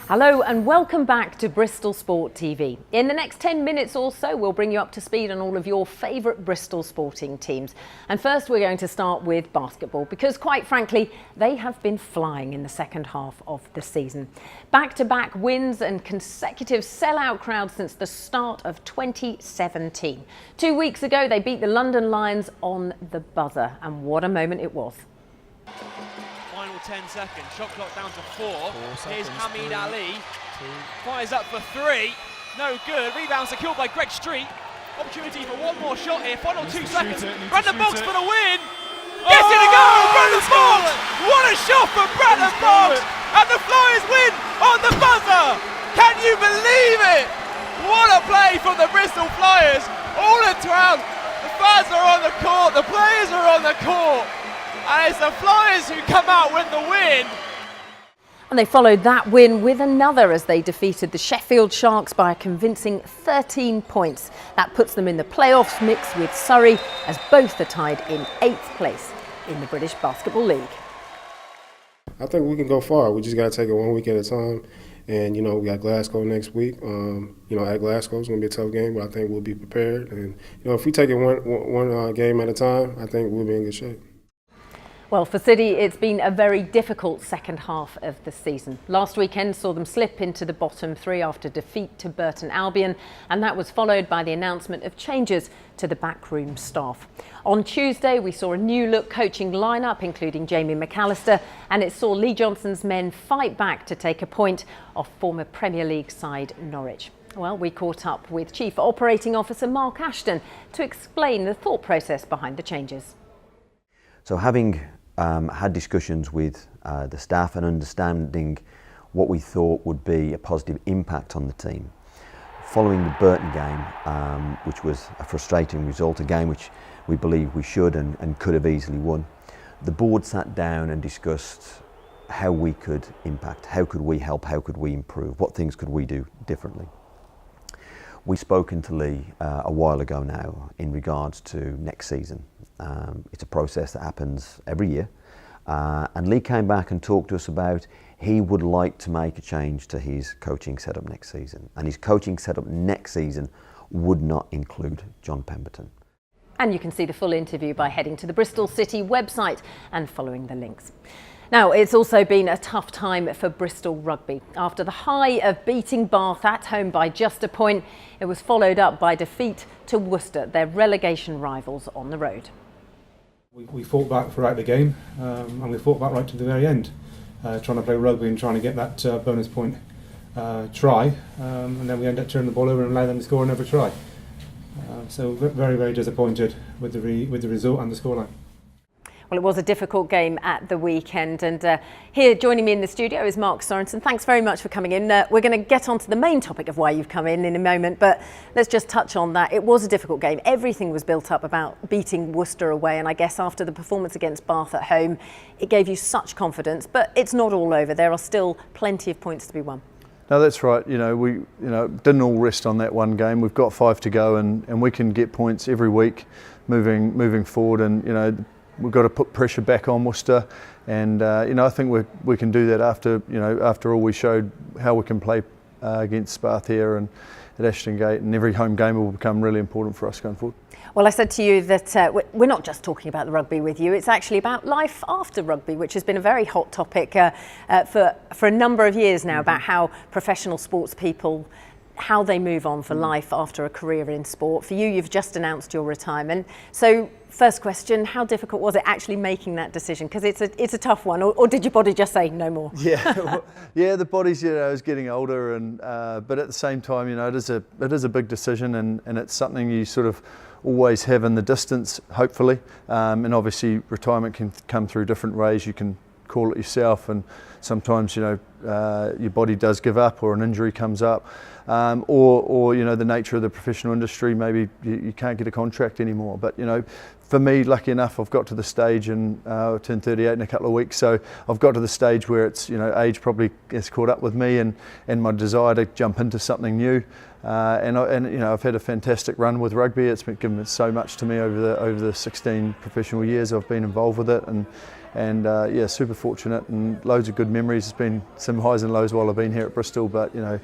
Hello and welcome back to Bristol Sport TV. In the next 10 minutes or so, we'll bring you up to speed on all of your favourite Bristol sporting teams. And first, we're going to start with basketball because, quite frankly, they have been flying in the second half of the season. Back-to-back wins and consecutive sell-out crowds since the start of 2017. 2 weeks ago, they beat the London Lions on the buzzer, and what a moment it was. 10 seconds, shot clock down to 4. Here's Hamid Ali, fires up for 3, no good, rebound secured by Greg Street. Opportunity for one more shot here, final 2 seconds. Brandon Boggs for the win, gets it to go, Brandon Boggs! What a shot from Brandon Boggs! And the Flyers win on the buzzer! Can you believe it? What a play from the Bristol Flyers, all around. The fans are on the court, the players are on the court. And it's the Flyers who come out with the win. And they followed that win with another as they defeated the Sheffield Sharks by a convincing 13 points. That puts them in the playoffs mix with Surrey as both are tied in 8th place in the British Basketball League. I think we can go far. We just got to take it 1 week at a time. And, we got Glasgow next week. At Glasgow, it's going to be a tough game, but I think we'll be prepared. And, if we take it one game at a time, I think we'll be in good shape. Well, for City, it's been a very difficult second half of the season. Last weekend saw them slip into the bottom 3 after defeat to Burton Albion, and that was followed by the announcement of changes to the backroom staff. On Tuesday, we saw a new-look coaching lineup, including Jamie McAllister, and it saw Lee Johnson's men fight back to take a point off former Premier League side Norwich. Well, we caught up with Chief Operating Officer Mark Ashton to explain the thought process behind the changes. So having had discussions with the staff and understanding what we thought would be a positive impact on the team. Following the Burton game, which was a frustrating result, a game which we believe we should and could have easily won, the board sat down and discussed how we could impact, how could we help, how could we improve, what things could we do differently. We've spoken to Lee a while ago now in regards to next season. It's a process that happens every year, and Lee came back and talked to us about he would like to make a change to his coaching setup next season, and his coaching setup next season would not include John Pemberton. And you can see the full interview by heading to the Bristol City website and following the links. Now, it's also been a tough time for Bristol Rugby. After the high of beating Bath at home by just a point, it was followed up by defeat to Worcester, their relegation rivals on the road. We fought back throughout the game, and we fought back right to the very end, trying to play rugby and trying to get that bonus point try, and then we ended up turning the ball over and allowing them to score another try. So very, very disappointed with the result and the scoreline. Well, it was a difficult game at the weekend, and here joining me in the studio is Mark Sorenson. Thanks very much for coming in. We're going to get on to the main topic of why you've come in a moment, but let's just touch on that. It was a difficult game. Everything was built up about beating Worcester away, and I guess after the performance against Bath at home, it gave you such confidence, but it's not all over. There are still plenty of points to be won. No, that's right. We didn't all rest on that one game. We've got 5 to go, and we can get points every week moving forward, and we've got to put pressure back on Worcester, and I think we can do that after all we showed how we can play against Bath here and at Ashton Gate, and every home game will become really important for us going forward. Well, I said to you that we're not just talking about the rugby with you, it's actually about life after rugby, which has been a very hot topic for a number of years now, about how professional sports people, how they move on for life after a career in sport. For you, you've just announced your retirement. So first question, how difficult was it actually making that decision? Because it's a tough one, or did your body just say no more? Yeah, the body's is getting older, and but at the same time, it is a big decision, and it's something you sort of always have in the distance, hopefully. And obviously, retirement can come through different ways. You can call it yourself, and sometimes your body does give up, or an injury comes up. Or the nature of the professional industry, maybe you can't get a contract anymore. But for me, lucky enough, I've got to the stage, and I turn 38 in a couple of weeks, so I've got to the stage where it's age probably has caught up with me, and my desire to jump into something new. and you know, I've had a fantastic run with rugby. It's been given so much to me over the 16 professional years I've been involved with it, and yeah, super fortunate and loads of good memories. There's been some highs and lows while I've been here at Bristol, but you know,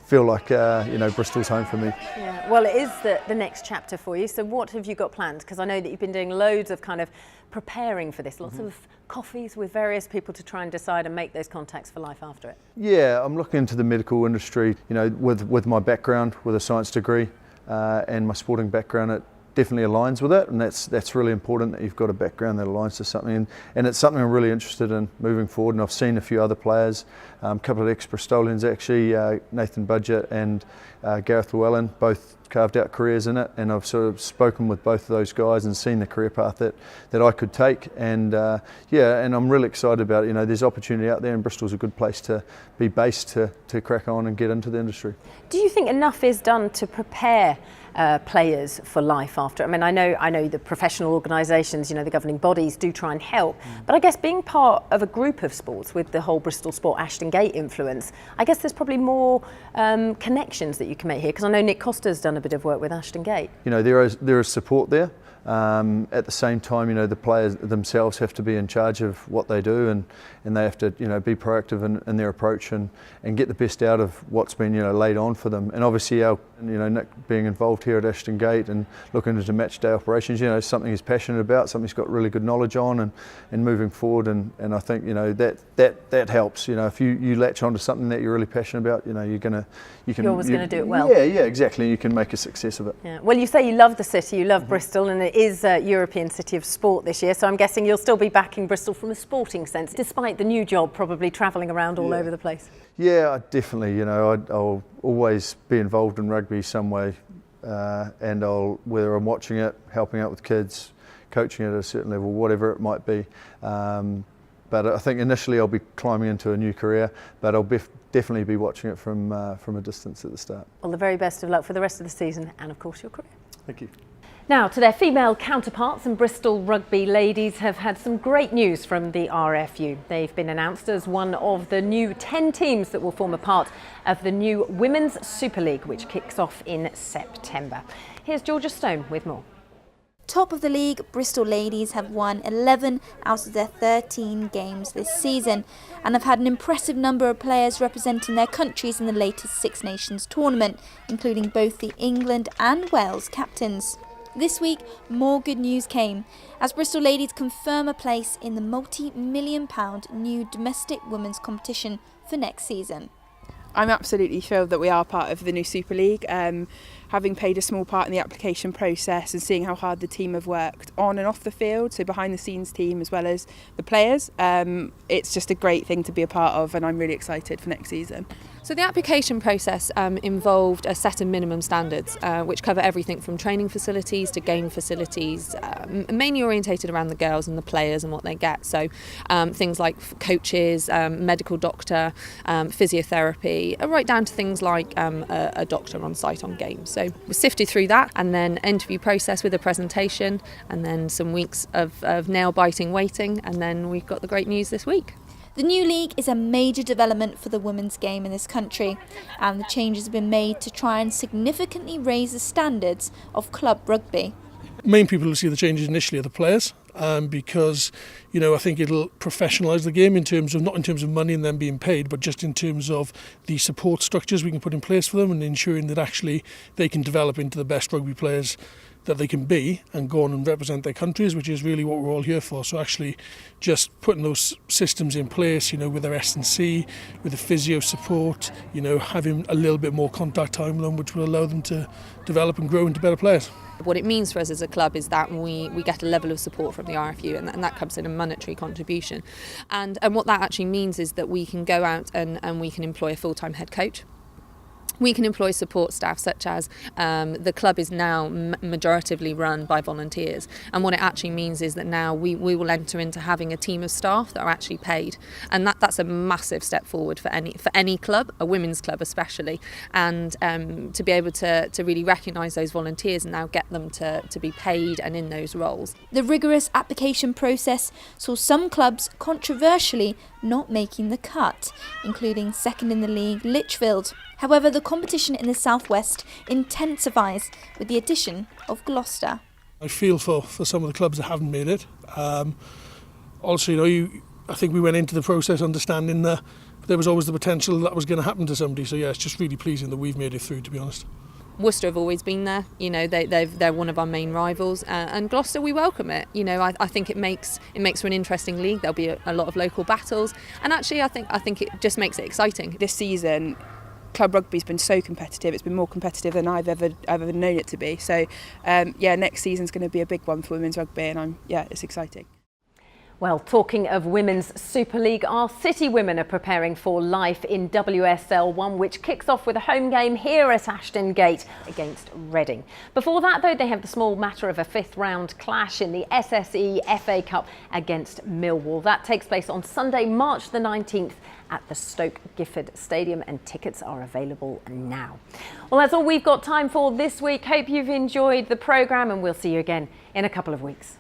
feel like you know, Bristol's home for me. Yeah, well, it is the next chapter for you. So what have you got planned? Because I know that you've been doing loads of kind of preparing for this, lots of coffees with various people to try and decide and make those contacts for life after it. Yeah, I'm looking into the medical industry. You know, with my background, with a science degree and my sporting background, it definitely aligns with it, and that's really important, that you've got a background that aligns to something, and it's something I'm really interested in moving forward. And I've seen a few other players, a couple of ex-Bristolians actually, Nathan Budgett and Gareth Llewellyn, both carved out careers in it, and I've sort of spoken with both of those guys and seen the career path that I could take, and yeah, and I'm really excited about it. You know, there's opportunity out there, and Bristol's a good place to be based to crack on and get into the industry. Do you think enough is done to prepare players for life after? I mean, I know the professional organisations, you know, the governing bodies do try and help, but I guess being part of a group of sports with the whole Bristol Sport Ashton Gate influence, I guess there's probably more connections that you can make here, because I know Nick Costa's done a bit of work with Ashton Gate. You know, there is support there. At the same time, you know, the players themselves have to be in charge of what they do, and they have to, you know, be proactive in their approach and get the best out of what's been, you know, laid on for them. And obviously, you know, Nick being involved here at Ashton Gate and looking into match day operations, you know, something he's passionate about, something he's got really good knowledge on, and moving forward. And I think, you know, that helps. You know, if you latch onto something that you're really passionate about, you know, you're always going to do it well. Yeah, exactly. You can make a success of it. Yeah. Well, you say you love the city, you love Bristol, and it is European City of Sport this year, so I'm guessing you'll still be backing Bristol from a sporting sense, despite the new job probably travelling around all over the place. Yeah, definitely. You know, I'll always be involved in rugby some way, and whether I'm watching it, helping out with kids, coaching at a certain level, whatever it might be. But I think initially I'll be climbing into a new career, but I'll definitely be watching it from a distance at the start. Well, the very best of luck for the rest of the season and, of course, your career. Thank you. Now, to their female counterparts, and Bristol Rugby ladies have had some great news from the RFU. They've been announced as one of the new 10 teams that will form a part of the new Women's Superleague, which kicks off in September. Here's Georgia Stone with more. Top of the league, Bristol ladies have won 11 out of their 13 games this season and have had an impressive number of players representing their countries in the latest Six Nations tournament, including both the England and Wales captains. This week, more good news came as Bristol ladies confirm a place in the multi-million-pound new domestic women's competition for next season. I'm absolutely thrilled that we are part of the new Super League. Having played a small part in the application process and seeing how hard the team have worked on and off the field, so behind the scenes team as well as the players, it's just a great thing to be a part of, and I'm really excited for next season. So the application process involved a set of minimum standards which cover everything from training facilities to game facilities, mainly orientated around the girls and the players and what they get. So things like coaches, medical doctor, physiotherapy, right down to things like a doctor on site on games. So we sifted through that, and then interview process with a presentation, and then some weeks of nail-biting waiting, and then we've got the great news this week. The new league is a major development for the women's game in this country, and the changes have been made to try and significantly raise the standards of club rugby. Main people who see the changes initially are the players, because, you know, I think it'll professionalise the game in terms of, not in terms of money and them being paid, but just in terms of the support structures we can put in place for them, and ensuring that actually they can develop into the best rugby players that they can be and go on and represent their countries, which is really what we're all here for. So actually just putting those systems in place, you know, with their S&C, with the physio support, you know, having a little bit more contact time with them, which will allow them to develop and grow into better players. What it means for us as a club is that we get a level of support from the RFU, and that comes in a monetary contribution. And what that actually means is that we can go out and we can employ a full-time head coach. We can employ support staff, such as the club is now majoritively run by volunteers, and what it actually means is that now we will enter into having a team of staff that are actually paid, and that's a massive step forward for any club, a women's club especially, and to be able to really recognise those volunteers and now get them to be paid and in those roles. The rigorous application process saw some clubs controversially not making the cut, including second in the league Lichfield. However, the competition in the southwest intensifies with the addition of Gloucester. I feel for some of the clubs that haven't made it. Also, I think we went into the process understanding that there was always the potential that was going to happen to somebody. So yeah, it's just really pleasing that we've made it through, to be honest. Worcester have always been there, they're one of our main rivals, and Gloucester, we welcome it. I think it makes for an interesting league. There'll be a lot of local battles, and actually I think it just makes it exciting. This season, club rugby's been so competitive. It's been more competitive than I've ever known it to be. So next season's going to be a big one for women's rugby, and it's exciting. Well, talking of Women's Superleague, our City Women are preparing for life in WSL 1, which kicks off with a home game here at Ashton Gate against Reading. Before that, though, they have the small matter of a fifth-round clash in the SSE FA Cup against Millwall. That takes place on Sunday, March the 19th at the Stoke Gifford Stadium, and tickets are available now. Well, that's all we've got time for this week. Hope you've enjoyed the programme, and we'll see you again in a couple of weeks.